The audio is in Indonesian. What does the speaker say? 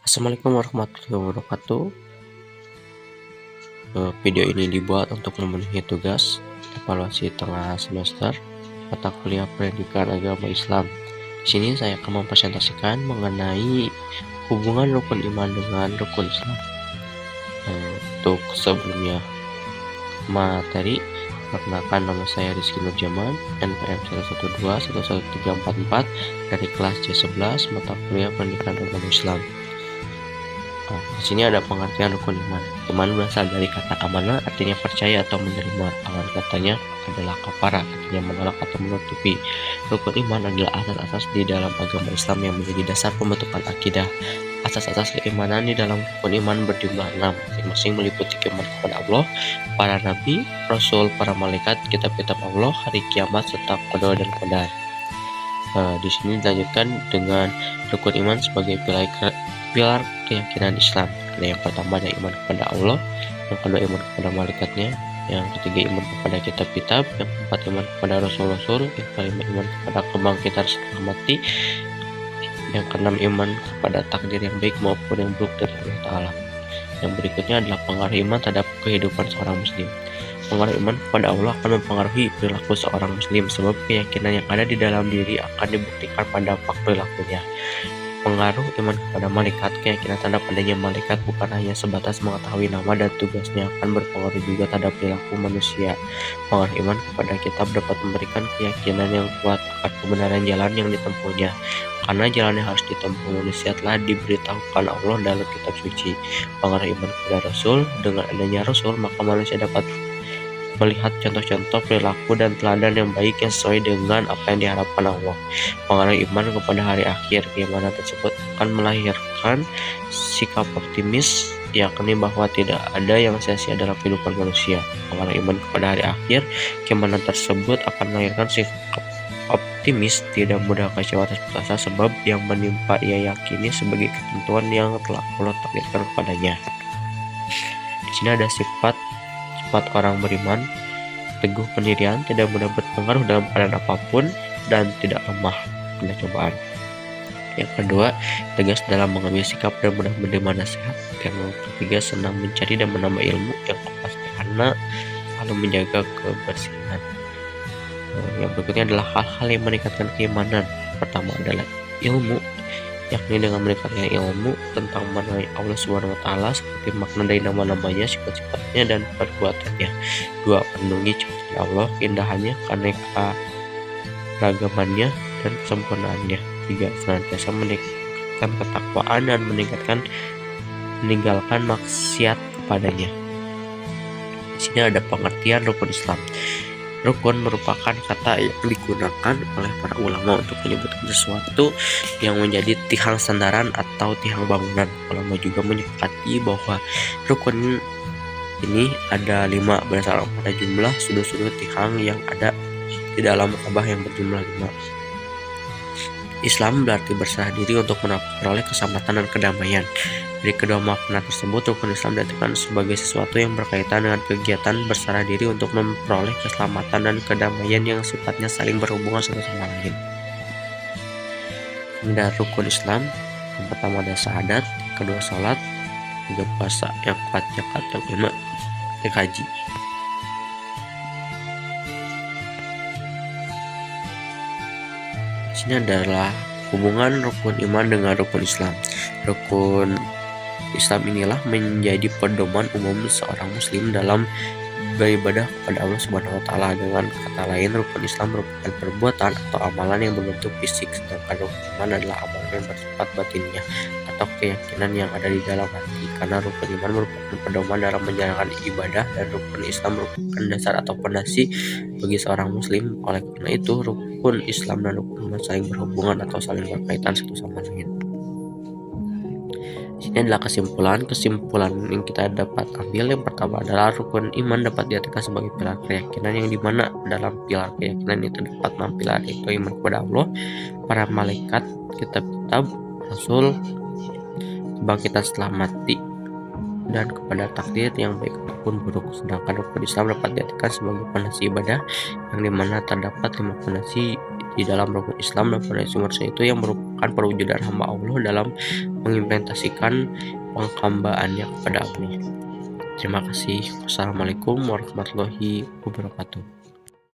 Assalamualaikum warahmatullahi wabarakatuh. Video ini dibuat untuk memenuhi tugas evaluasi tengah semester mata kuliah Pendidikan Agama Islam. Di sini saya akan mempresentasikan mengenai hubungan rukun iman dengan rukun Islam. Untuk sebelumnya materi, perkenalkan nama saya Rizky Nurjaman, NPM 112 11344 dari kelas C11 mata kuliah Pendidikan Agama Islam. Di sini ada pengertian rukun iman. Iman berasal dari kata amanah, artinya percaya atau menerima. Awal katanya adalah kafara, artinya menolak atau menutupi. Rukun iman adalah asas-asas di dalam agama Islam yang menjadi dasar pembentukan akidah. Asas-asas keimanan di dalam rukun iman berjumlah 6, masing-masing meliputi iman kepada Allah, para nabi, rasul, para malaikat, kitab-kitab Allah, hari kiamat, serta qada dan qadar. Di sini dilanjutkan dengan rukun iman sebagai pilar keyakinan Islam. Yang pertama ada iman kepada Allah, yang kedua iman kepada malaikatnya, yang ketiga iman kepada kitab-kitab, yang keempat iman kepada rasul-rasul, yang kelima iman kepada kebangkitan setelah mati, yang keenam iman kepada takdir yang baik maupun yang buruk dari Allah Ta'ala. Yang berikutnya adalah pengaruh iman terhadap kehidupan seorang muslim. Pengaruh iman kepada Allah akan mempengaruhi perilaku seorang muslim, sebab keyakinan yang ada di dalam diri akan dibuktikan pada perilakunya. Pengaruh iman kepada malaikat, keyakinan terhadap adanya malaikat bukan hanya sebatas mengetahui nama dan tugasnya, akan berpengaruh juga terhadap perilaku manusia. Pengaruh iman kepada kitab dapat memberikan keyakinan yang kuat akan kebenaran jalan yang ditempuhnya, karena jalan yang harus ditempuh manusia telah diberitahukan Allah dalam kitab suci. Pengaruh iman kepada Rasul, dengan adanya Rasul maka manusia dapat melihat contoh-contoh perilaku dan teladan yang baik yang sesuai dengan apa yang diharapkan Allah. Pengaruh iman kepada hari akhir, keimanan tersebut akan melahirkan sikap optimis, yakni bahwa tidak ada yang sia-sia dalam kehidupan manusia. Pengaruh iman kepada hari akhir, keimanan tersebut akan melahirkan sikap optimis, tidak mudah kecewa atas putus sebab yang menimpa ia yakini sebagai ketentuan yang telah Allah takdirkan kepadanya. Di sini ada sifat orang beriman: teguh pendirian, tidak mudah berpengaruh dalam keadaan apapun, dan tidak lemah pada cobaan. Yang kedua, tegas dalam mengambil sikap dan mudah menerima nasihat. Yang ketiga, senang mencari dan menambah ilmu. Yang keempat, karena selalu menjaga kebersihan. Yang berikutnya adalah hal-hal yang meningkatkan keimanan. Pertama adalah ilmu, yakni dengan meningkatkan ilmu tentang mengenai Allah Subhanahu wa Ta'ala, seperti makna dari nama-namanya, sifat-sifatnya, dan perbuatannya. Dua, menunggu ciptaan Allah, keindahannya, keanekaragamannya, dan kesempurnaannya. Tiga, senantiasa meningkatkan ketakwaan dan meninggalkan maksiat kepadanya. Di sini ada pengertian rukun Islam. Rukun merupakan kata yang digunakan oleh para ulama untuk menyebutkan sesuatu yang menjadi tiang sandaran atau tiang bangunan. Ulama juga menyepakati bahwa rukun ini ada 5 berdasarkan pada jumlah sudut-sudut tiang yang ada di dalam Ka'bah yang berjumlah 5. Islam berarti berserah diri untuk memperoleh keselamatan dan kedamaian. Dari kedua makna tersebut, rukun Islam diartikan sebagai sesuatu yang berkaitan dengan kegiatan berserah diri untuk memperoleh keselamatan dan kedamaian yang sifatnya saling berhubungan satu sama lain. Ada rukun Islam, yang pertama ada syahadat, yang kedua salat, yang ketiga puasa, yang keempat zakat, yang kelima haji. Di sini adalah hubungan rukun iman dengan rukun Islam. Rukun Islam inilah menjadi pedoman umum seorang muslim dalam beribadah kepada Allah Subhanahu wa Ta'ala. Dengan kata lain, rukun Islam merupakan perbuatan atau amalan yang berbentuk fisik, sedangkan rukun iman adalah amalan yang bersifat batinnya atau keyakinan yang ada di dalam hati. Karena rukun iman merupakan pedoman dalam menjalankan ibadah, dan rukun Islam merupakan dasar atau fondasi bagi seorang muslim. Oleh karena itu, rukun Islam dan rukun iman saling berhubungan atau saling berkaitan satu sama lain. Ini adalah kesimpulan yang kita dapat ambil. Yang pertama adalah rukun iman dapat diartikan sebagai pilar keyakinan, yang dimana dalam pilar keyakinan itu dapat 6 pilar, yaitu iman kepada Allah, para malaikat, kitab-kitab, rasul, kebangkitan setelah mati, dan kepada takdir yang baik maupun buruk. Sedangkan rukun Islam dapat diartikan sebagai fondasi ibadah, yang dimana terdapat 5 fondasi, di dalam rukun Islam dan fondasi manusia itu yang merupakan perwujudan hamba Allah dalam mengimplementasikan penghambaannya kepada Allah. Terima kasih. Wassalamualaikum warahmatullahi wabarakatuh.